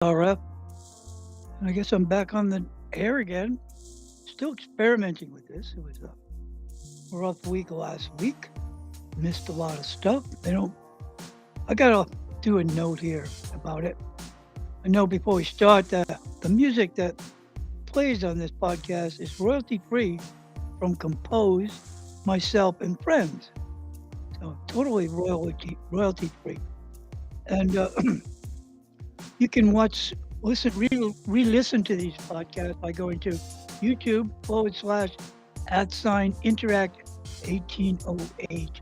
RF, and I guess I'm back on the air again. Still experimenting with this. It was a rough week last week. Missed a lot of stuff. I gotta do a note here about it. I know before we start that the music that plays on this podcast is royalty free from Compose, myself, and friends. So totally royalty free. And you can re-listen to these podcasts by going to YouTube /@ interact 1808.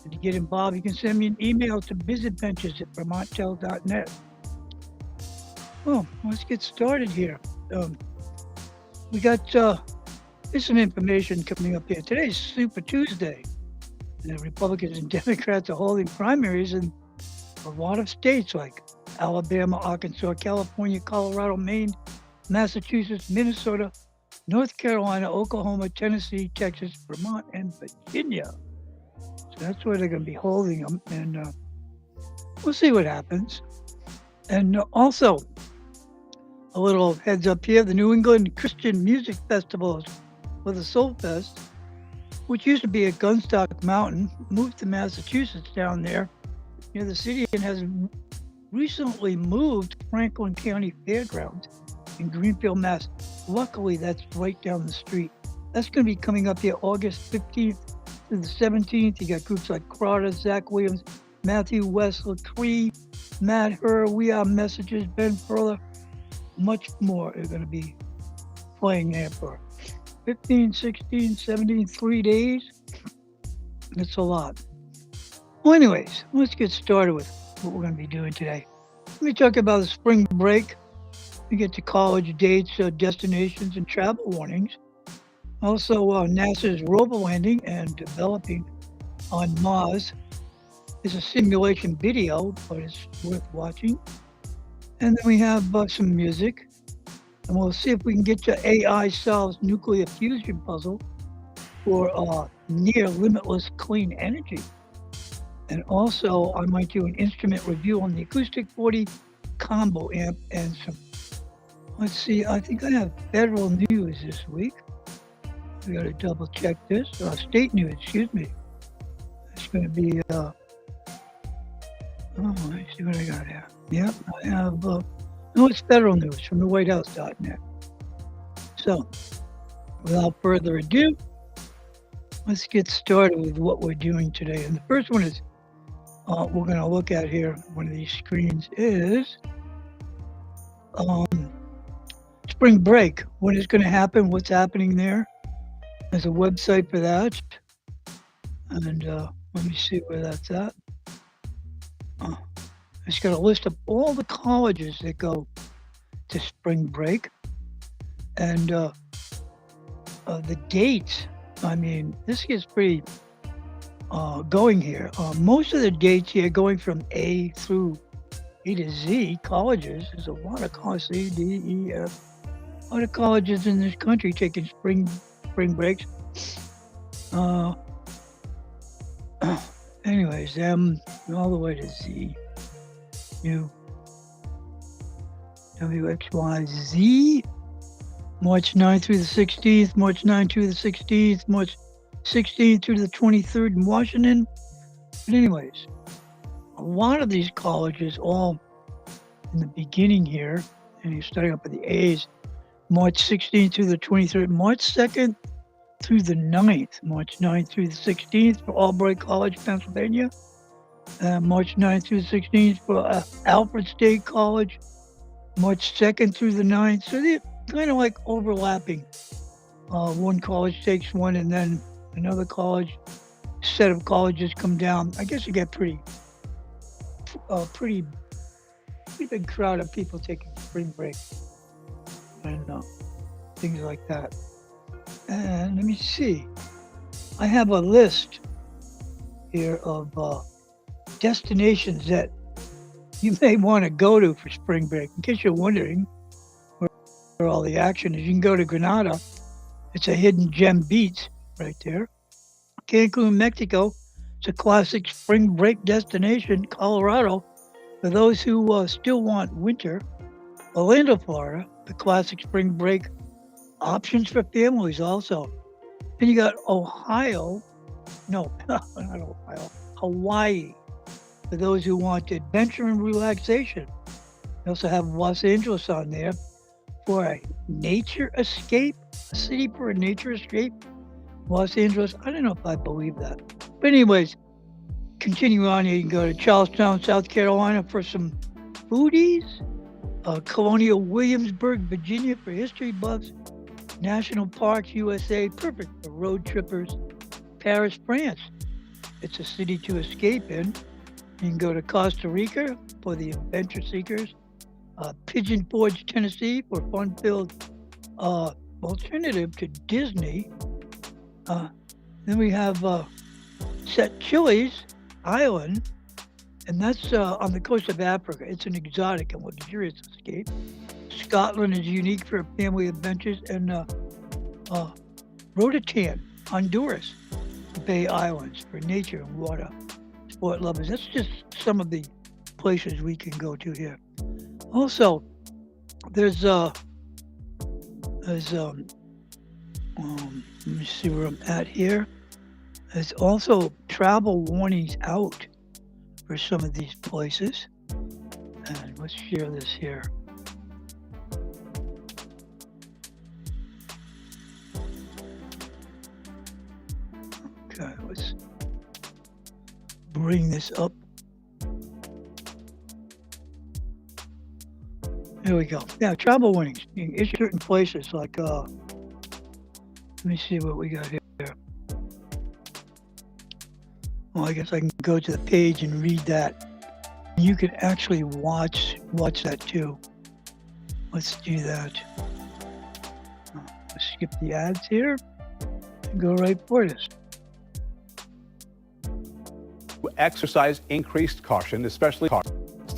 And to get involved, you can send me an email to businessventures at vermonttel.net. Well, let's get started here. Um, we got there's some information coming up here. Today's Super Tuesday. The Republicans and Democrats are holding primaries in a lot of states like Alabama, Arkansas, California, Colorado, Maine, Massachusetts, Minnesota, North Carolina, Oklahoma, Tennessee, Texas, Vermont, and Virginia. So that's where they're going to be holding them, and we'll see what happens. And also, a little heads up here, the New England Christian Music Festivals for the Soul Fest, which used to be at Gunstock Mountain, moved to Massachusetts down there near the city and has recently moved to Franklin County Fairgrounds in Greenfield, Mass. Luckily, that's right down the street. That's going to be coming up here August 15th through the 17th. You got groups like Crowder, Zach Williams, Matthew West, Lecree, Matt Herr, We Are Messages, Ben Furler, much more are going to be playing there for 15, 16, 17, 3 days. That's a lot. Well, anyways, let's get started with what we're going to be doing today. Let me talk about the spring break. We get to college dates, destinations, and travel warnings. Also, NASA's rover landing and developing on Mars is a simulation video, but it's worth watching. And then we have some music, and we'll see if we can get to AI solves nuclear fusion puzzle for near limitless clean energy. And also, I might do an instrument review on the Acoustic 40 combo amp and some. Let's see, I think I have federal news this week. We got to double check this. State news, excuse me. It's going to be, let's see what I got here. Yep, I have, no, it's federal news from the WhiteHouse.net. So, without further ado, let's get started with what we're doing today. And the first one is, we're going to look at here, one of these screens is spring break. When it's going to happen, what's happening there. There's a website for that. And let me see where that's at. It's got a list of all the colleges that go to spring break. And the dates, I mean, this gets pretty going here. Most of the dates here going from A through A to Z colleges. There's a lot of colleges, C, D, E, F. A lot of colleges in this country taking spring breaks. Anyways, M all the way to Z. U, W, X, Y, Z. March 9th through the 16th, March 9th through the 16th, March 16th through the 23rd in Washington. But anyways, a lot of these colleges all in the beginning here, and you're starting up with the A's, March 16th through the 23rd, March 2nd through the 9th, March 9th through the 16th for Albright College, Pennsylvania, March 9th through the 16th for Alfred State College, March 2nd through the 9th. So they're kind of like overlapping. One college takes one, and then another set of colleges come down. I guess you get pretty big crowd of people taking spring break and things like that. And let me see. I have a list here of destinations that you may want to go to for spring break. In case you're wondering where all the action is, you can go to Granada. It's a hidden gem beach right there. Cancun, Mexico. It's a classic spring break destination. Colorado. For those who still want winter, Orlando, Florida, the classic spring break options for families also. Then you got Ohio, no, not Ohio, Hawaii, for those who want adventure and relaxation. They also have Los Angeles on there for a nature escape, a city for a nature escape. Los Angeles, I don't know if I believe that. But anyways, continue on here. You can go to Charlestown, South Carolina for some foodies. Colonial Williamsburg, Virginia for history buffs. National Parks USA, perfect for road trippers. Paris, France, it's a city to escape in. You can go to Costa Rica for the adventure seekers. Pigeon Forge, Tennessee for fun-filled alternative to Disney. Then we have Set Chili's Island, and that's on the coast of Africa. It's an exotic and luxurious escape. Scotland is unique for family adventures, and Roatan, Honduras, Bay Islands for nature and water sport lovers. That's just some of the places we can go to here. Also, there's let me see where I'm at here. There's also travel warnings out for some of these places. And let's share this here. Okay, let's bring this up. There we go. Yeah, travel warnings. You can issue certain places like, let me see what we got here. Well, I guess I can go to the page and read that. You can actually watch that too. Let's do that. Let's skip the ads here and go right for this. Exercise increased caution, especially caution.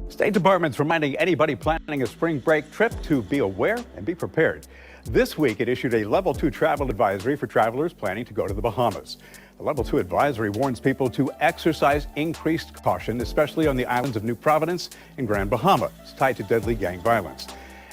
State Department's reminding anybody planning a spring break trip to be aware and be prepared. This week, it issued a Level 2 travel advisory for travelers planning to go to the Bahamas. The Level 2 advisory warns people to exercise increased caution, especially on the islands of New Providence and Grand Bahama. It's tied to deadly gang violence.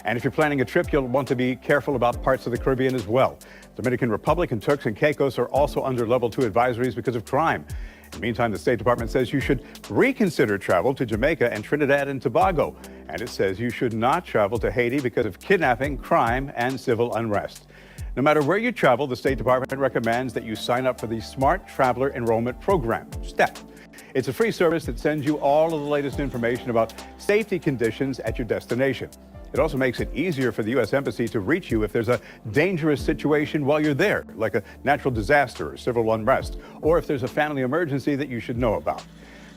And if you're planning a trip, you'll want to be careful about parts of the Caribbean as well. Dominican Republic and Turks and Caicos are also under Level 2 advisories because of crime. In the meantime, the State Department says you should reconsider travel to Jamaica and Trinidad and Tobago. And it says you should not travel to Haiti because of kidnapping, crime, and civil unrest. No matter where you travel, the State Department recommends that you sign up for the Smart Traveler Enrollment Program, STEP. It's a free service that sends you all of the latest information about safety conditions at your destination. It also makes it easier for the U.S. Embassy to reach you if there's a dangerous situation while you're there, like a natural disaster or civil unrest, or if there's a family emergency that you should know about.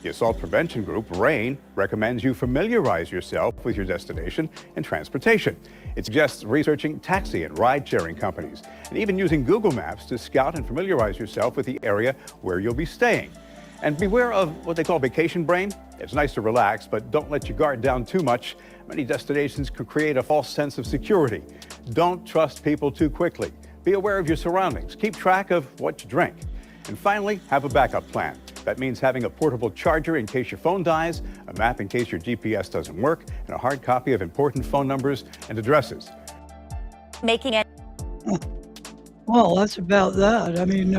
The Assault Prevention Group, RAIN, recommends you familiarize yourself with your destination and transportation. It suggests researching taxi and ride-sharing companies, and even using Google Maps to scout and familiarize yourself with the area where you'll be staying. And beware of what they call vacation brain. It's nice to relax, but don't let your guard down too much. Many destinations can create a false sense of security. Don't trust people too quickly. Be aware of your surroundings. Keep track of what you drink. And finally, have a backup plan. That means having a portable charger in case your phone dies, a map in case your GPS doesn't work, and a hard copy of important phone numbers and addresses. Making it. Well, that's about that. I mean,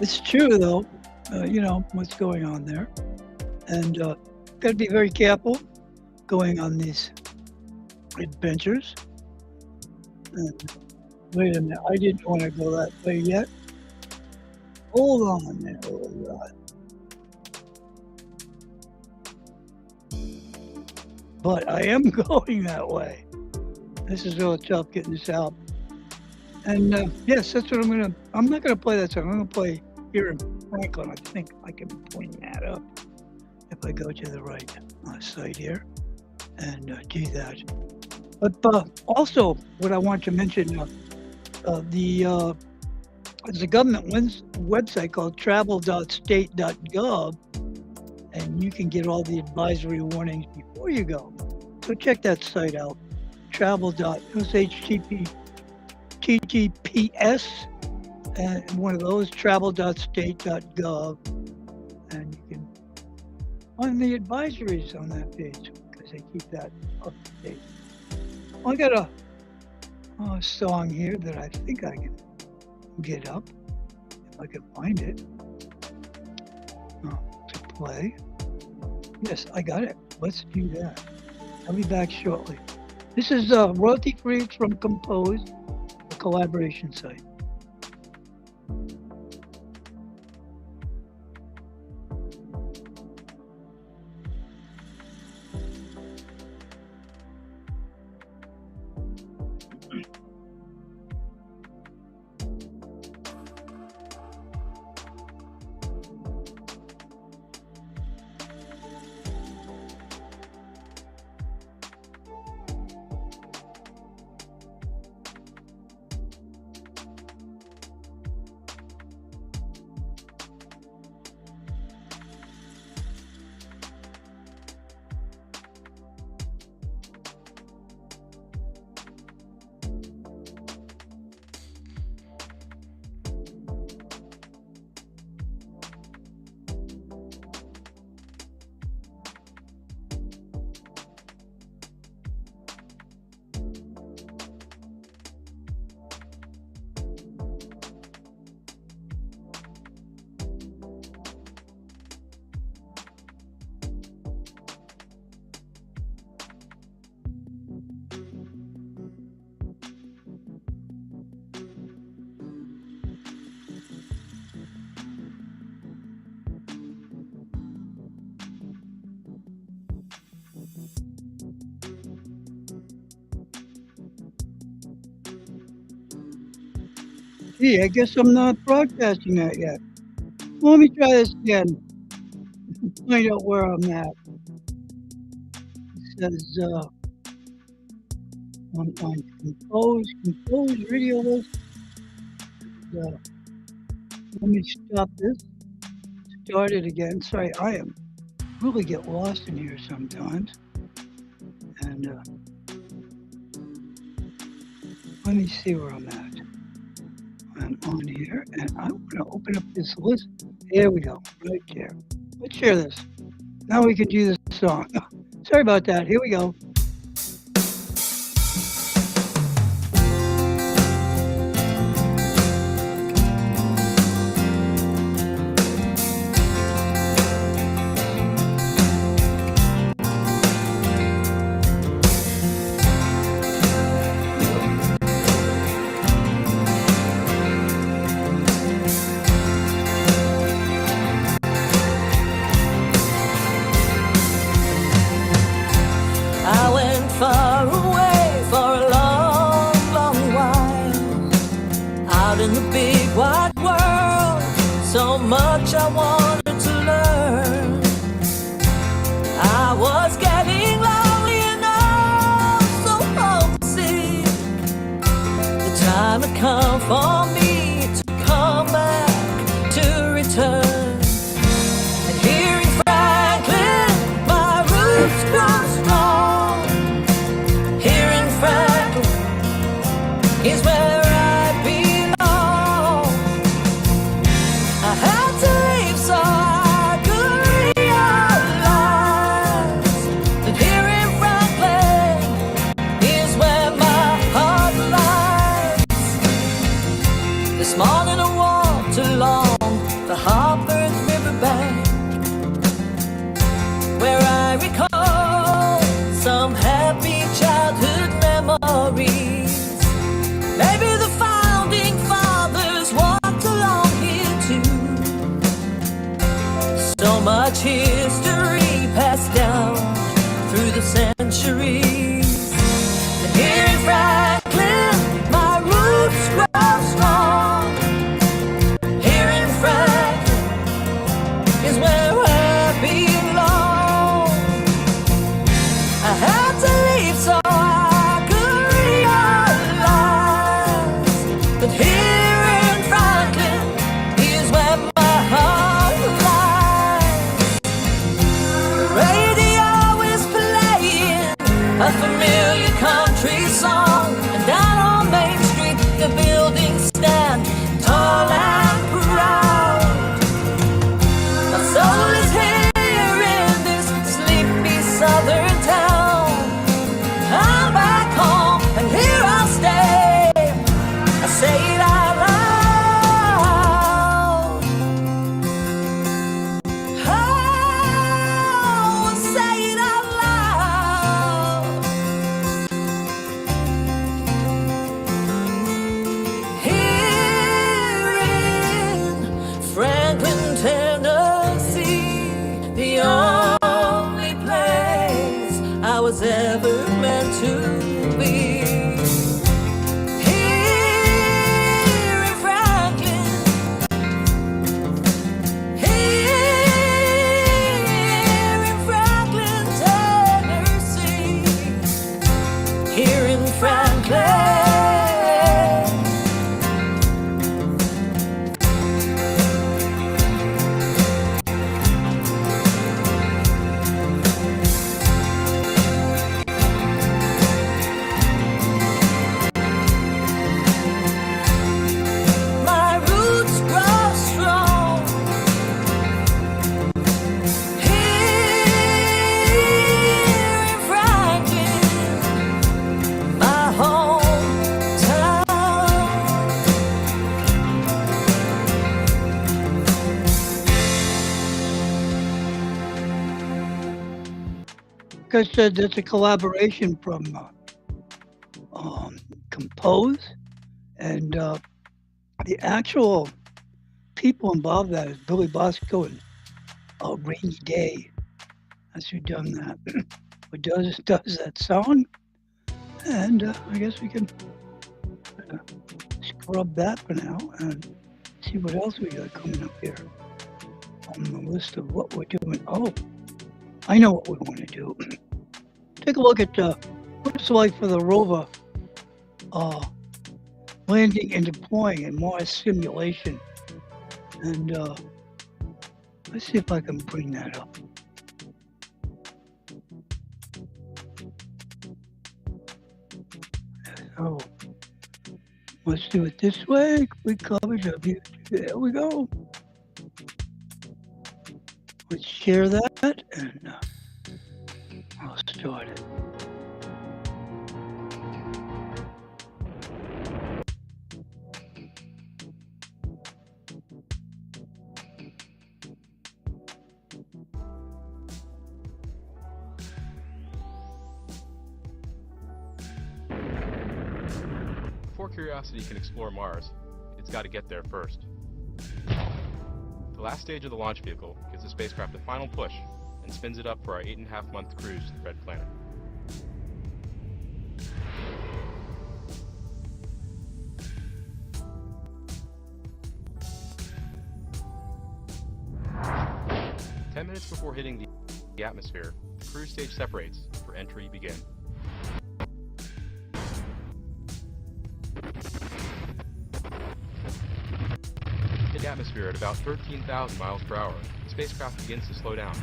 it's true though. You know what's going on there, and got to be very careful going on these adventures. And wait a minute, I didn't want to go that way yet. Hold on there, hold on. But I am going that way. This is really tough getting this out. And yes, that's what I'm not gonna play that song. I'm gonna play here in Franklin. I think I can point that up if I go to the right site here and do that. But also, what I want to mention, there's a government website called travel.state.gov, and you can get all the advisory warnings before you go. So check that site out. HTTPS and one of those, travel.state.gov, and you can on the advisories on that page because they keep that up to date. I got a song here that I think I can get up if I can find it to play. Yes, I got it. Let's do that. I'll be back shortly. This is royalty free from Compose, a collaboration site. Gee, I guess I'm not broadcasting that yet. Well, let me try this again. Find out where I'm at. It says on compose radio list. Let me stop this. Start it again. Sorry, I am really get lost in here sometimes. And let me see where I'm at. I'm on here, and I want to open up this list. There we go, right there. Let's share this. Now we can do this song. Sorry about that. Here we go. Far away for a long, long while, out in the big wide world, so much I wanted to learn. I was getting lonely and oh, so homesick. The time had come for me to come back, to return. And here in Franklin, my roots grow strong. Is where I belong. I had to leave so I could realize that here in Franklin is where my heart lies. This morning I walked along the Harper's riverbank, where I recall some happy childhood memories. Maybe the founding fathers walked along here too. So much history passed down through the centuries. And here in Franklin, my roots grow strong. Here in Franklin is where I belong. I had to leave so I could realize that here in Franklin is where my heart lies. The radio is playing a familiar country song, and down on Main Street the buildings stand tall and proud. My soul is here in this to be. Here in Franklin, here in Franklin, Tennessee, here in Franklin. My roots grow strong here in Franklin, my hometown. Like I said, that's a collaboration from Compose, and the actual people involved in that is Billy Bosco and Rainy Day. That's who done that. Who does that song, and I guess we can scrub that for now and see what else we got coming up here on the list of what we're doing. Oh, I know what we want to do. Take a look at what it's like for the rover landing and deploying in Mars simulation. And let's see if I can bring that up. So let's do it this way. We cover W. There we go. Let's share that and I'll start it. Before Curiosity can explore Mars, it's got to get there first. The last stage of the launch vehicle gives the spacecraft a final push and spins it up for our 8.5-month cruise to the Red Planet. Ten minutes before hitting the atmosphere, the cruise stage separates for entry begin. The atmosphere at about 13,000 miles per hour, the spacecraft begins to slow down.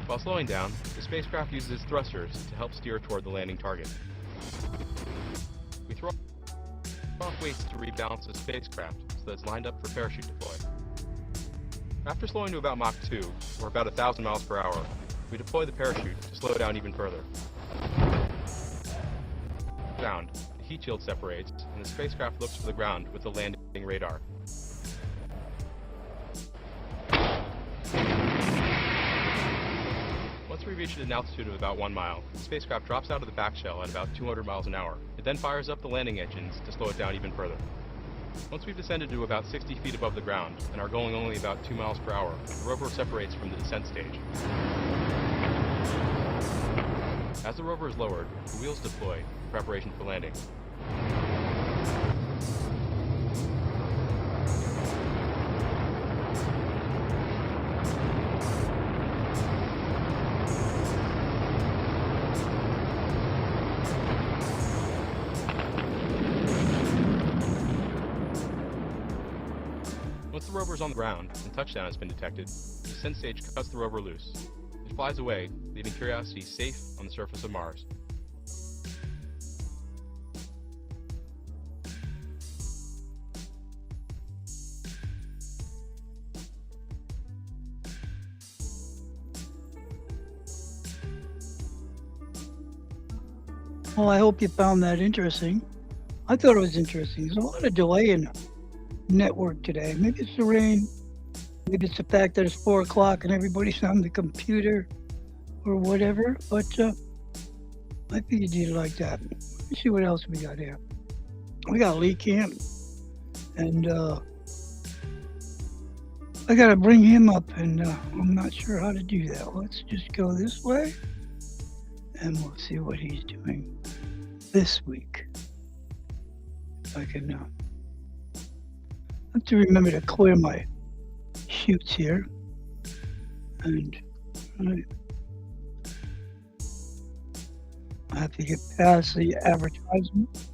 While slowing down, the spacecraft uses its thrusters to help steer toward the landing target. We throw off weights to rebalance the spacecraft so that it's lined up for parachute deploy. After slowing to about Mach 2, or about 1,000 miles per hour, we deploy the parachute to slow down even further. Ground, the heat shield separates, and the spacecraft looks for the ground with the landing radar. Once we reach an altitude of about 1 mile, the spacecraft drops out of the back shell at about 200 miles an hour. It then fires up the landing engines to slow it down even further. Once we've descended to about 60 feet above the ground and are going only about 2 miles per hour, the rover separates from the descent stage. As the rover is lowered, the wheels deploy in preparation for landing. Once the rover is on the ground and touchdown has been detected, the descent stage cuts the rover loose. It flies away, leaving Curiosity safe on the surface of Mars. Well, I hope you found that interesting. I thought it was interesting. There's a lot of delay in network today. Maybe it's the rain. Maybe it's the fact that it's 4 o'clock and everybody's on the computer or whatever, but I figured you'd like that. Let's see what else we got here. We got Lee Camp, and I gotta bring him up, and I'm not sure how to do that. Let's just go this way, and we'll see what he's doing this week. If I can I have to remember to clear my shoots here, and I have to get past the advertisement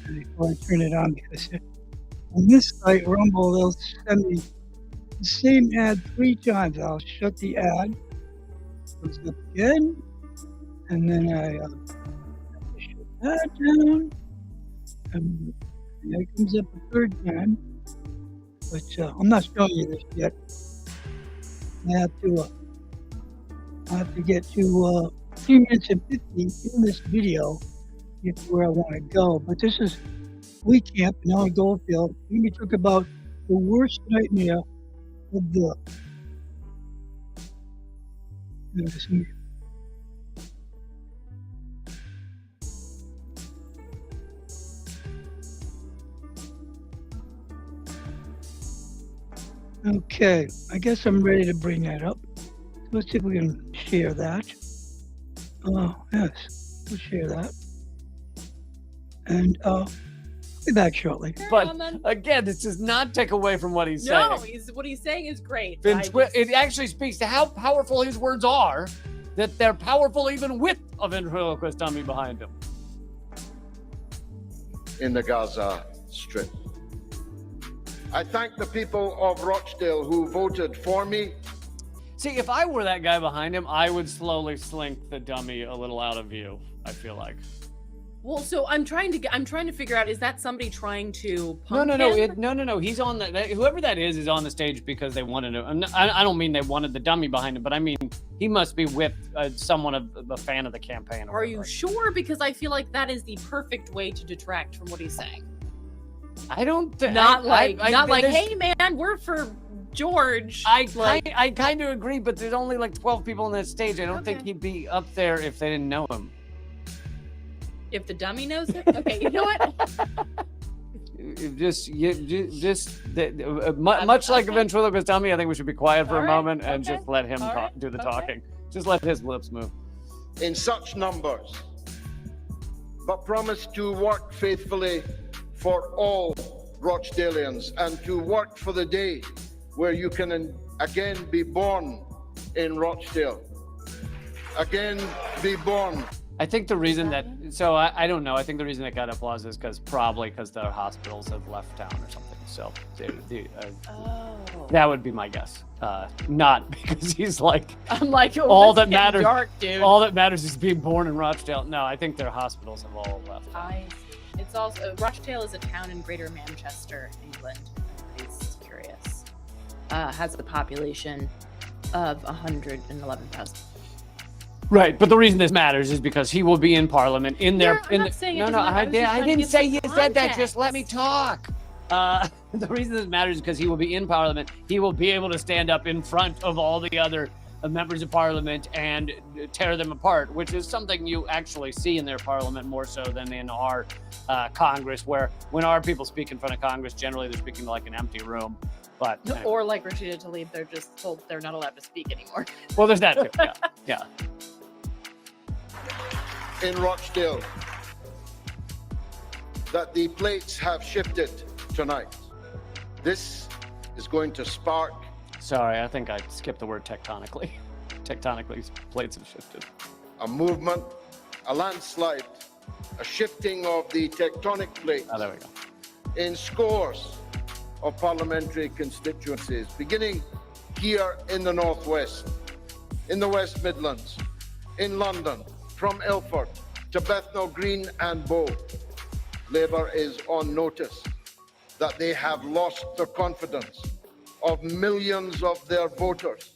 before I turn it on, because on this site, Rumble, they'll send me the same ad 3 times. I'll shut the ad, goes up again, and then I shut that down, and it comes up a 3rd time. But I'm not showing you this yet. I have to get to 3 minutes and 50 in this video to get to where I want to go. But this is Wheat Camp in Elm Goldfield. We talk about the worst nightmare of the. Okay, I guess I'm ready to bring that up. Let's see if we can share that. Oh, yes, we'll share that. And I'll be back shortly. But again, this does not take away from what he's saying. No, what he's saying is great. It actually speaks to how powerful his words are, that they're powerful even with a ventriloquist dummy behind him. In the Gaza Strip. I thank the people of Rochdale who voted for me. See, if I were that guy behind him, I would slowly slink the dummy a little out of view, I feel like. Well, so I'm trying to figure out, is that somebody trying to punk him? No. He's on whoever that is on the stage because they wanted to. I don't mean they wanted the dummy behind him, but I mean he must be with someone of a fan of the campaign. Are you sure? Because I feel like that is the perfect way to detract from what he's saying. I don't think. Not like, hey man, we're for George. I kind of agree, but there's only like 12 people on that stage. I don't think he'd be up there if they didn't know him. If the dummy knows it, okay. You know what? Much like a ventriloquist dummy, I think we should be quiet for a moment and just let him do the talking. Just let his lips move. In such numbers, but promise to work faithfully for all Rochdalians and to work for the day where you can again be born in Rochdale. Again, be born. I think the reason that, so I don't know, I think the reason it got applause is probably because the hospitals have left town or something. So that would be my guess. Not because he's like, I'm like, all that matters, dark, dude. All that matters is being born in Rochdale. No, I think their hospitals have all left. It's also, Rochdale is a town in Greater Manchester, England. It's curious. Has a population of 111,000. Right, but the reason this matters is because he will be in Parliament in their. I'm not saying it I didn't say you said that. Just let me talk. The reason this matters is because he will be in Parliament. He will be able to stand up in front of all the other members of Parliament and tear them apart, which is something you actually see in their Parliament more so than in our Congress, where when our people speak in front of Congress, generally they're speaking to like an empty room. But anyway. Or like Rashida Tlaib, they're just told they're not allowed to speak anymore. Well, there's that too. Yeah. In Rochdale, that the plates have shifted tonight. This is going to spark. Sorry, I think I skipped the word tectonically. Tectonically, plates have shifted. A movement, a landslide, a shifting of the tectonic plates. Oh, there we go. In scores of parliamentary constituencies, beginning here in the Northwest, in the West Midlands, in London, from Ilford to Bethnal Green and Bow. Labour is on notice that they have lost the confidence of millions of their voters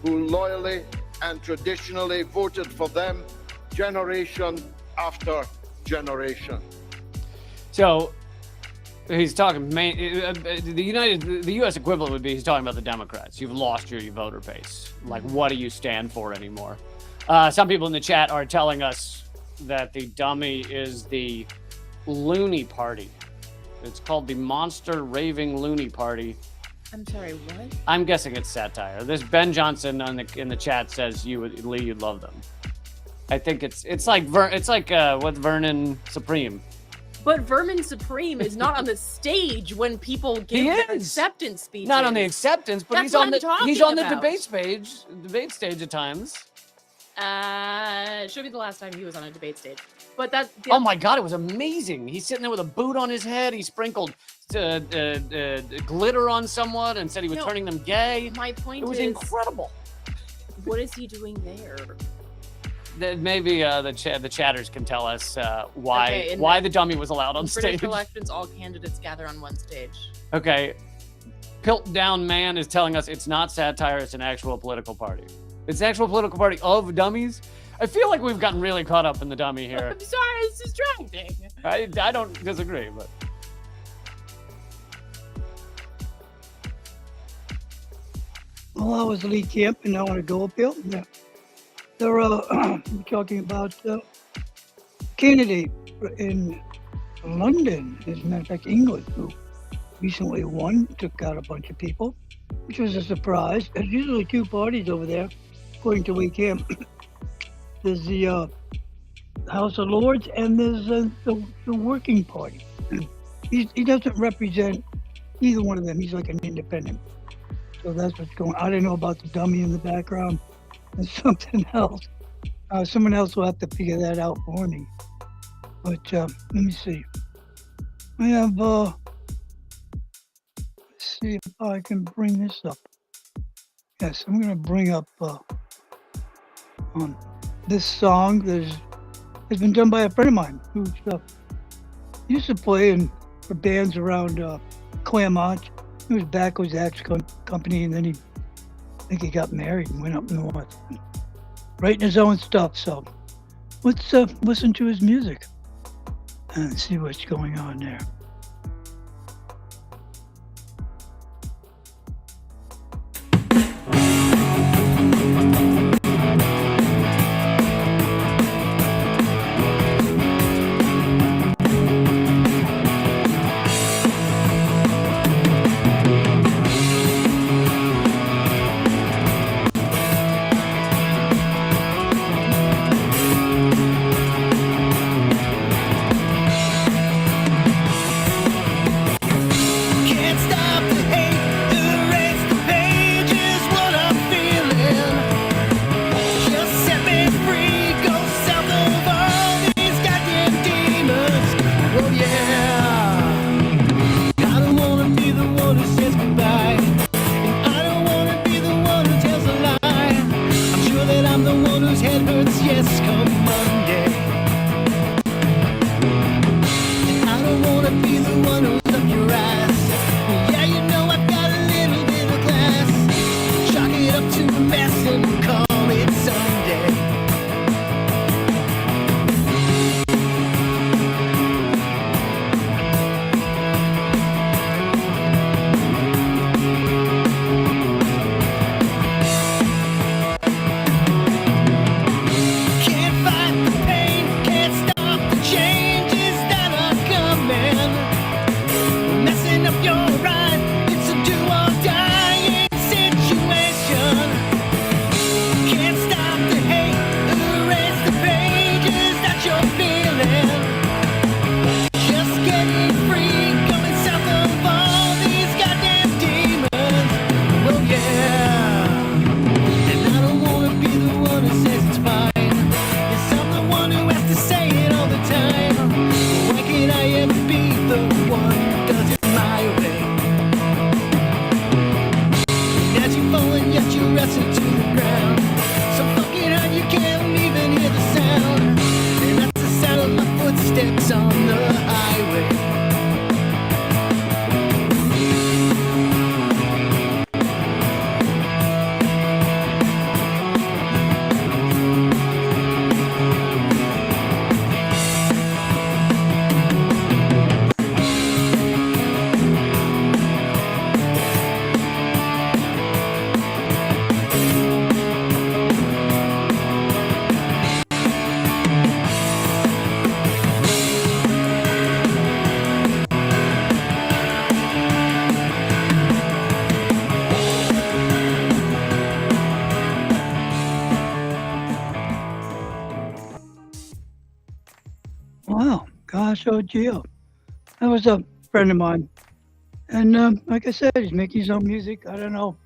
who loyally and traditionally voted for them generation after generation. So He's talking the U.S. equivalent would be he's talking about the Democrats. You've lost your voter base. Like, what do you stand for anymore? Some people in the chat are telling us that the dummy is the Loony Party. It's called the Monster Raving Loony Party. I'm sorry, what? I'm guessing it's satire. This Ben Johnson in the chat says Lee, you'd love them. I think it's like what Vernon Supreme. But Vermin Supreme is not on the stage when people give their acceptance speeches. Not on the acceptance, but he's on the debate stage at times. Should be the last time he was on a debate stage. But oh my God, it was amazing. He's sitting there with a boot on his head. He sprinkled glitter on someone and said he was turning them gay. My point is, it was incredible. What is he doing there? Maybe the chatters can tell us why the dummy was allowed on stage. British elections, all candidates gather on one stage. Okay. Piltdown Man is telling us it's not satire, it's an actual political party. It's an actual political party of dummies. I feel like we've gotten really caught up in the dummy here. I'm sorry, it's distracting. I don't disagree, but... Well, I was Lee Camp, and I want to go uphill. Yeah. They're talking about candidate in London, as a matter of fact, England, who recently won, took out a bunch of people, which was a surprise. There's usually two parties over there, according to Lee Camp. There's the House of Lords, and there's the Working Party. He doesn't represent either one of them. He's like an independent. So that's what's going on. I didn't know about the dummy in the background. There's something else. Someone else will have to figure that out for me. But let me see. I have, let's see if I can bring this up. Yes, I'm going to bring up this song. It's been done by a friend of mine who used to play for bands around Claremont. He was back with Zach's company, and then I think he got married and went up north, writing his own stuff. So let's listen to his music and see what's going on there. National Geo. That was a friend of mine. And like I said, he's making his own music. I don't know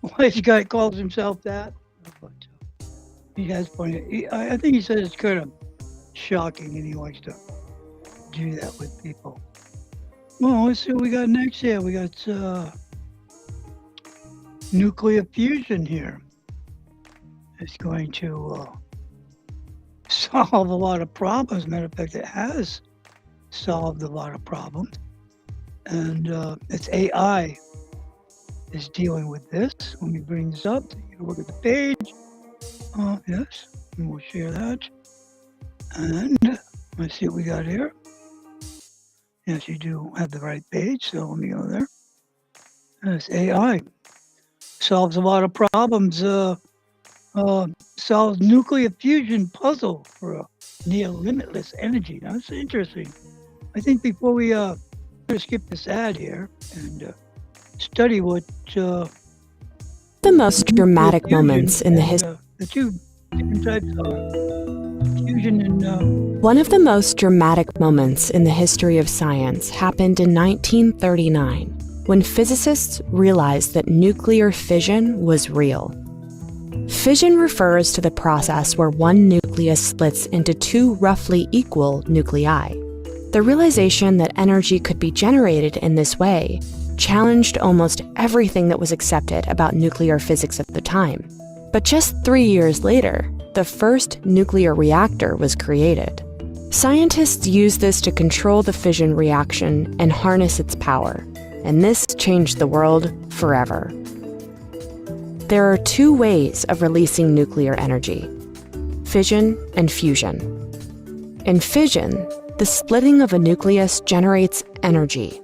why this guy calls himself that, but he has plenty. I think he says it's kind of shocking and he likes to do that with people. Well, let's see what we got next here. We got nuclear fusion here. It's going to solve a lot of problems. Matter of fact, it has solved a lot of problems. And it's AI is dealing with this. Let me bring this up. You can look at the page. Yes, and we'll share that. And let's see what we got here. Yes, you do have the right page, so let me go there. This AI solves a lot of problems. Solves nuclear fusion puzzle for a near limitless energy. Now, that's interesting. I think before we skip this ad here and study what the most dramatic moments in the history. The two different types of fusion and One of the most dramatic moments in the history of science happened in 1939, when physicists realized that nuclear fission was real. Fission refers to the process where one nucleus splits into two roughly equal nuclei. The realization that energy could be generated in this way challenged almost everything that was accepted about nuclear physics at the time. But just 3 years later, the first nuclear reactor was created. Scientists used this to control the fission reaction and harness its power, and this changed the world forever. There are two ways of releasing nuclear energy: fission and fusion. In fission, the splitting of a nucleus generates energy.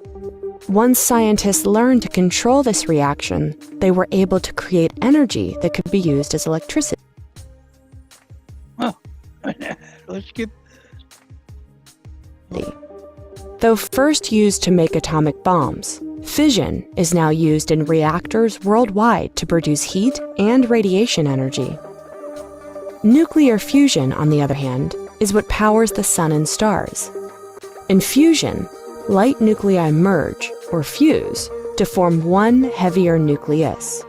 Once scientists learned to control this reaction, they were able to create energy that could be used as electricity. let's skip. Though first used to make atomic bombs, fission is now used in reactors worldwide to produce heat and radiation energy. Nuclear fusion, on the other hand, is what powers the sun and stars. In fusion, light nuclei merge, or fuse, to form one heavier nucleus.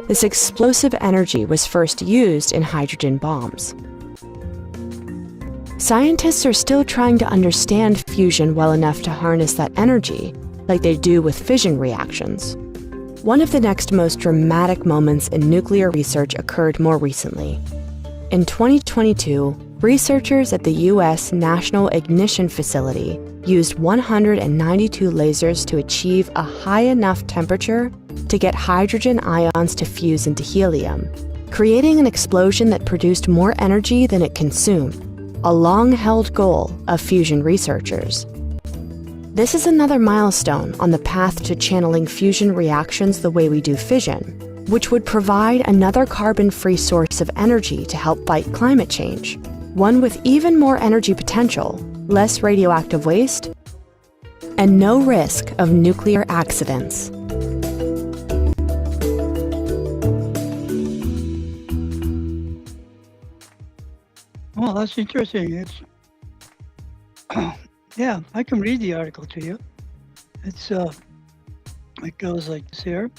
This explosive energy was first used in hydrogen bombs. Scientists are still trying to understand fusion well enough to harness that energy, like they do with fission reactions. One of the next most dramatic moments in nuclear research occurred more recently. In 2022, researchers at the U.S. National Ignition Facility used 192 lasers to achieve a high enough temperature to get hydrogen ions to fuse into helium, creating an explosion that produced more energy than it consumed, a long-held goal of fusion researchers. This is another milestone on the path to channeling fusion reactions the way we do fission, which would provide another carbon-free source of energy to help fight climate change, one with even more energy potential, less radioactive waste, and no risk of nuclear accidents. Well, that's interesting. It's yeah, I can read the article to you. It's it goes like this here.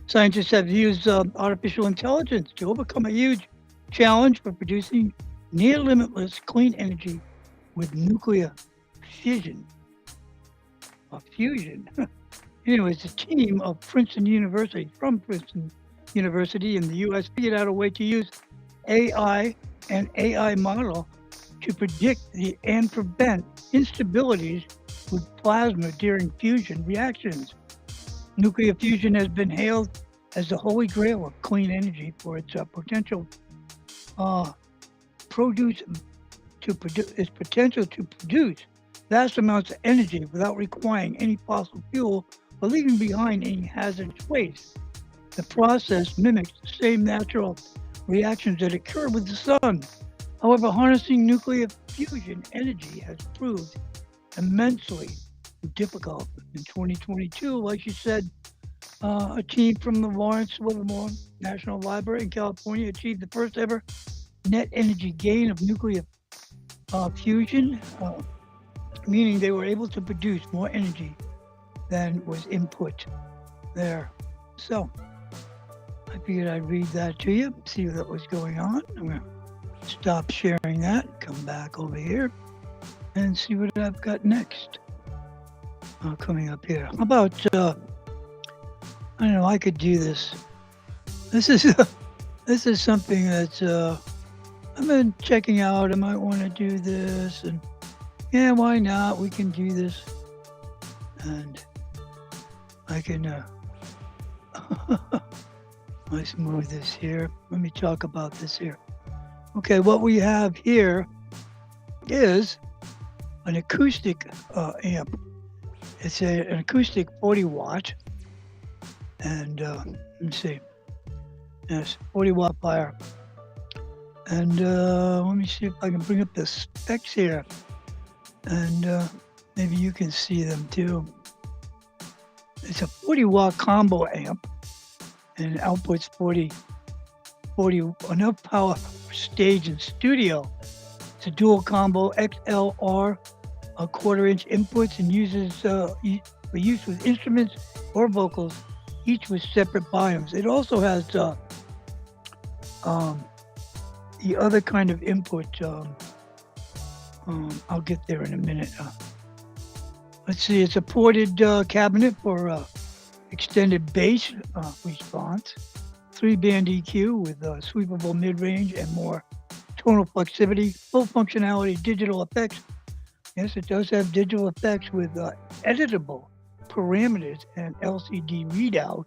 Scientists have used artificial intelligence to overcome a huge challenge for producing near limitless clean energy with nuclear fission. Fusion. Anyways, a team of Princeton University in the U.S. figured out a way to use AI and AI model to predict and prevent instabilities with plasma during fusion reactions. Nuclear fusion has been hailed as the holy grail of clean energy for its potential to produce vast amounts of energy without requiring any fossil fuel or leaving behind any hazardous waste. The process mimics the same natural reactions that occur with the sun. However, harnessing nuclear fusion energy has proved immensely difficult. In 2022, like you said, a team from the Lawrence Livermore National Library in California achieved the first ever net energy gain of nuclear fusion. meaning they were able to produce more energy than was input there. So I figured I'd read that to you, see what was going on. I'm going to stop sharing that, come back over here, and see what I've got next. Coming up here. How about, I don't know, I could do this. This is something that's I've been checking out. I might want to do this, and yeah, why not? We can do this, and I can let's move this here. Let me talk about this here. Okay, what we have here is an acoustic amp. It's an acoustic 40 watt, and let's see. Yes, 40 watt fire. And let me see if I can bring up the specs here, and maybe you can see them too. It's a 40 watt combo amp, and it outputs 40 enough power for stage and studio. It's a dual combo XLR, a 1/4 inch inputs, and uses for use with instruments or vocals, each with separate biomes. It also has the other kind of input. I'll get there in a minute. Let's see, it's a ported cabinet for extended bass response, 3-band EQ with sweepable mid-range and more tonal flexibility, full functionality, digital effects. Yes, it does have digital effects with editable parameters and LCD readout,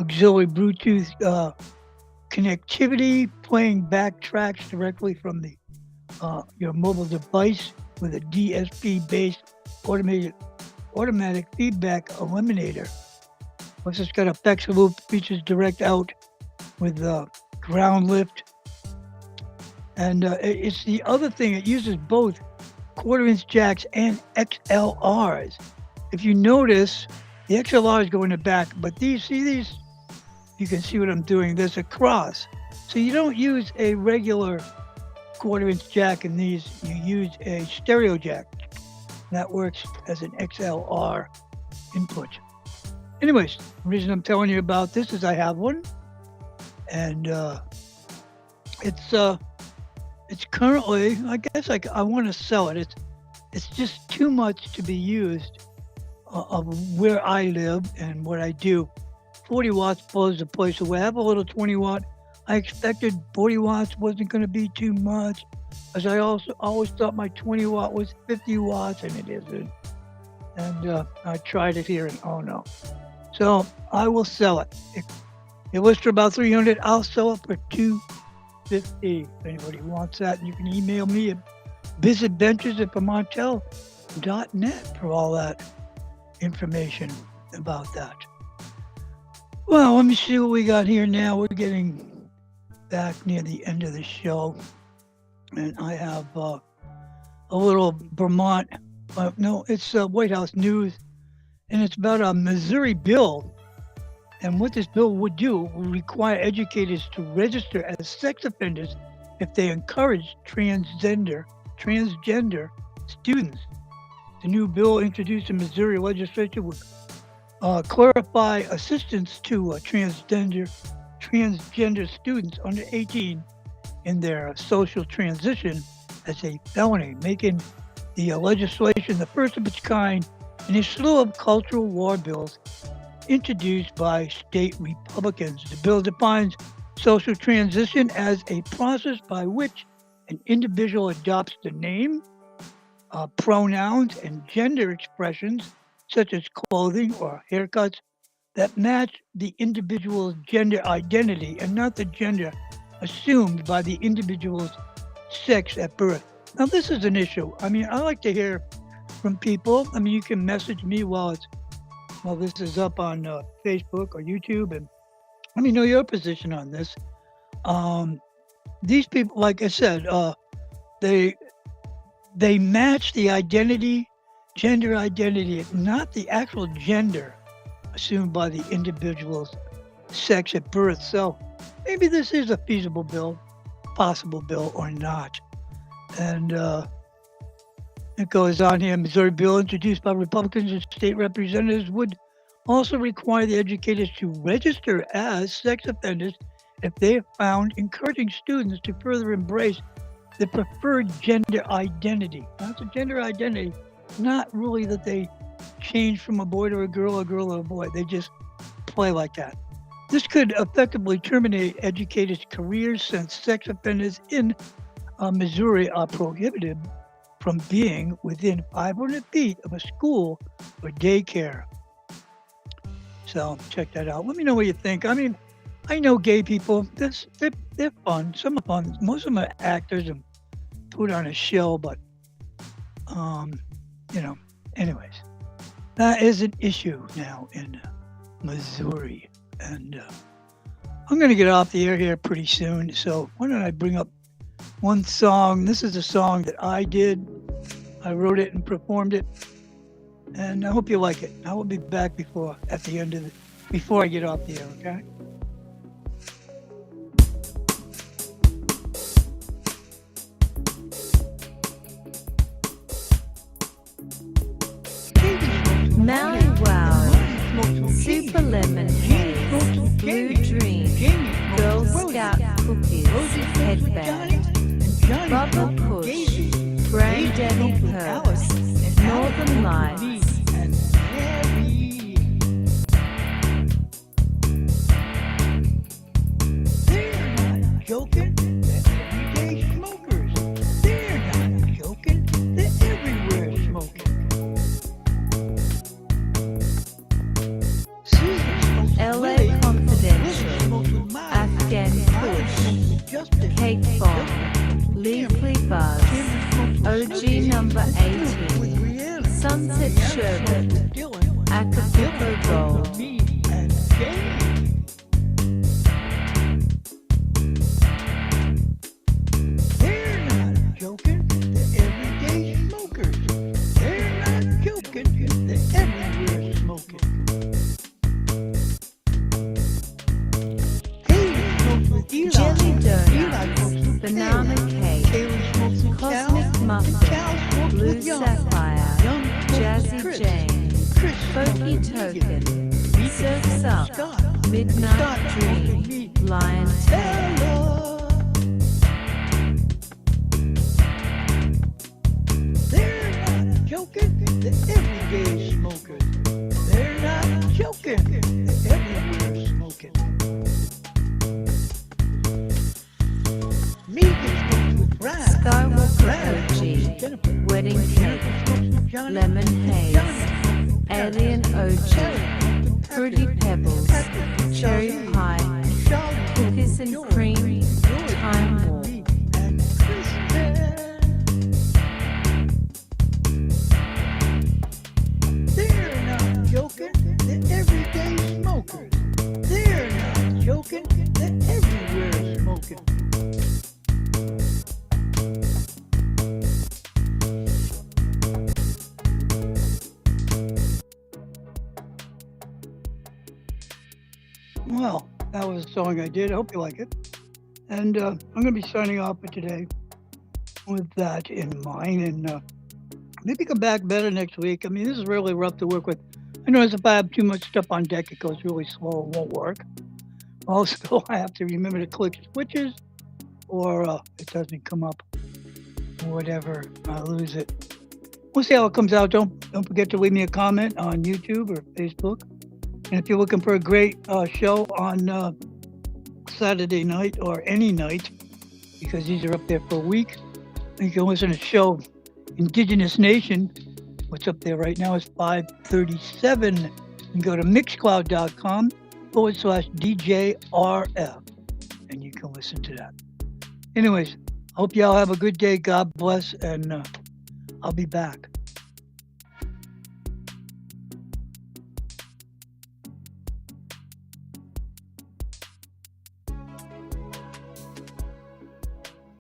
auxiliary Bluetooth connectivity, playing back tracks directly from the your mobile device with a DSP-based automatic feedback eliminator. Plus, it's got effects loop, features direct out with ground lift, and it's the other thing. It uses both 1/4 inch jacks and XLRs. If you notice, the XLRs go in the back, but these, you can see what I'm doing. There's a cross. So you don't use a regular 1/4 inch jack in these. You use a stereo jack. That works as an XLR input. Anyways, the reason I'm telling you about this is I have one, and it's currently, I guess I want to sell it. It's just too much to be used of where I live and what I do. 40 watts blows the place away. I have a little 20 watt. I expected 40 watts wasn't going to be too much, as I also always thought my 20 watt was 50 watts, and it isn't. And I tried it here, and oh no. So I will sell it. If it was for about 300, I'll sell it for $250. If anybody wants that, you can email me at visitventures@vermontel.net for all that information about that. Well, let me see what we got here now. We're getting back near the end of the show, and I have a little Vermont. No, it's White House news, and it's about a Missouri bill. And what this bill would do would require educators to register as sex offenders if they encourage transgender students. The new bill introduced in Missouri legislature would clarify assistance to transgender students under 18 in their social transition as a felony, making the legislation the first of its kind in a slew of cultural war bills introduced by state Republicans. The bill defines social transition as a process by which an individual adopts the name, pronouns, and gender expressions, such as clothing or haircuts, that match the individual's gender identity and not the gender assumed by the individual's sex at birth. Now, this is an issue. I mean, I like to hear from people. I mean, you can message me while this is up on Facebook or YouTube, and let me know your position on this. These people, like I said, they match the identity, gender identity, not the actual gender assumed by the individual's sex at birth. So maybe this is a feasible bill, possible bill or not. And It goes on here. Missouri bill introduced by Republicans and state representatives would also require the educators to register as sex offenders if they are found encouraging students to further embrace the preferred gender identity. Now, it's a gender identity, not really that they change from a boy to a girl to a boy. They just play like that. This could effectively terminate educators' careers since sex offenders in Missouri are prohibited from being within 500 feet of a school or daycare. So check that out. Let me know what you think. I mean, I know gay people. They're fun. Some are fun. Most of them are actors and put on a show, but anyways, that is an issue now in Missouri, and I'm gonna get off the air here pretty soon. So why don't I bring up one song? This is a song that I did. I wrote it and performed it, and I hope you like it. I will be back before I get off the air. Okay. Maui Wow, Super Lemon Haze, Blue Dream, Girl Scout Cookies, Headband, Bubba Push, Granddaddy Perks, Northern Lights. They're not joking, they're everyday smokers. They're not joking, they're everywhere smoking. LA Confidential, Afghan Push, Cake Bomb, Leafly Buzz, OG number 18, Sunset Sherbet, Acapulco Gold. They're not joking, they're everyday smokers. They're not joking, they're everywhere smoking. Jelly Donuts, Banana Cake, Cosmic Muffin, Blue Sapphire, Jazzy Jane, Folky Token, Surf's Up, Midnight Dream, Lion Tail. They're not joking, they're everyday smokers. They're not joking, they're everywhere smoking. Skywalker OG, Wedding Cake, Lemon Haze, Alien OG, Fruity Pebbles, Cherry Pie, Cookies and Cream, Time Warp. They're not joking, they're everyday smokers. They're not joking, they're everywhere smoking. Well, that was a song I did. I hope you like it. And I'm going to be signing off for today with that in mind. And maybe come back better next week. I mean, this is really rough to work with. I know if I have too much stuff on deck, it goes really slow and won't work. Also, I have to remember to click switches or it doesn't come up or whatever. I lose it. We'll see how it comes out. Don't forget to leave me a comment on YouTube or Facebook. And if you're looking for a great show on Saturday night or any night, because these are up there for a week, you can listen to the show Indigenous Nation. What's up there right now is 537. You can go to mixcloud.com/DJRF and you can listen to that. Anyways, I hope y'all have a good day. God bless, and I'll be back.